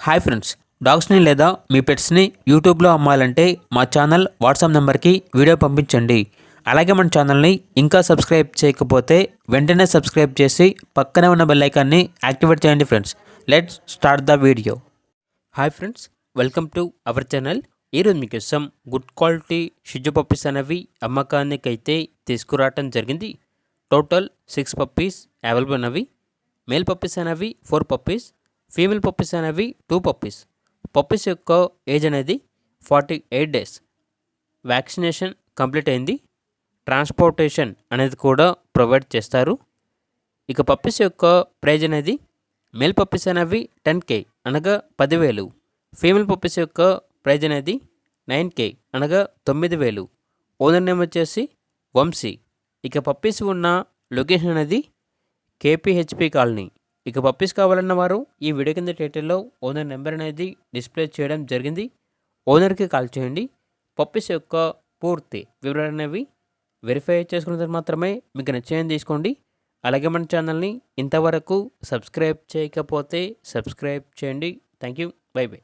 Hi friends, డాగ్స్ని లేదా మీ పెట్స్ని యూట్యూబ్లో అమ్మాలంటే మా ఛానల్ వాట్సాప్ నెంబర్కి వీడియో పంపించండి. అలాగే మన ఛానల్ని ఇంకా సబ్స్క్రైబ్ చేయకపోతే వెంటనే సబ్స్క్రైబ్ చేసి పక్కనే ఉన్న బెల్ ఐకాన్ని యాక్టివేట్ చేయండి friends. Let's start the video. Hi friends, welcome to our channel. ఈరోజు మీకోసం గుడ్ క్వాలిటీ షిజు పప్పీస్ అనేవి అమ్మకానికైతే తీసుకురావటం జరిగింది. టోటల్ 6 పప్పీస్ అవైలబుల్ ఉన్నవి. మేల్ పప్పీస్ అనేవి 4 పప్పీస్, ఫీమేల్ పప్పీస్ అనేవి 2 పప్పీస్. పప్పీస్ యొక్క ఏజ్ అనేది 48 డేస్. వ్యాక్సినేషన్ కంప్లీట్ అయింది. ట్రాన్స్పోర్టేషన్ అనేది కూడా ప్రొవైడ్ చేస్తారు. ఇక పప్పీస్ యొక్క ప్రైజ్ అనేది మేల్ పప్పీస్ అనేవి 10K అనగా 10,000. ఫీమేల్ పప్పీస్ యొక్క ప్రైజ్ అనేది 9K అనగా 9,000. ఓనర్ నేమ్ వచ్చేసి వంశీ. ఇక పప్పీస్ ఉన్న లొకేషన్ అనేది KPHP కాలనీ. ఇక పప్పీస్ కావాలన్న వారు ఈ వీడియో కింద టైటిల్లో ఓనర్ నెంబర్ అనేది డిస్ప్లే చేయడం జరిగింది. ఓనర్కి కాల్ చేయండి. పప్పీస్ యొక్క పూర్తి వివరాలు అనేవి వెరిఫై చేసుకున్న తర్వాత మాత్రమే మీకు నచ్చేది తీసుకోండి. అలాగే మన ఛానల్ని ఇంతవరకు సబ్స్క్రైబ్ చేయకపోతే సబ్స్క్రైబ్ చేయండి. Thank you. By by.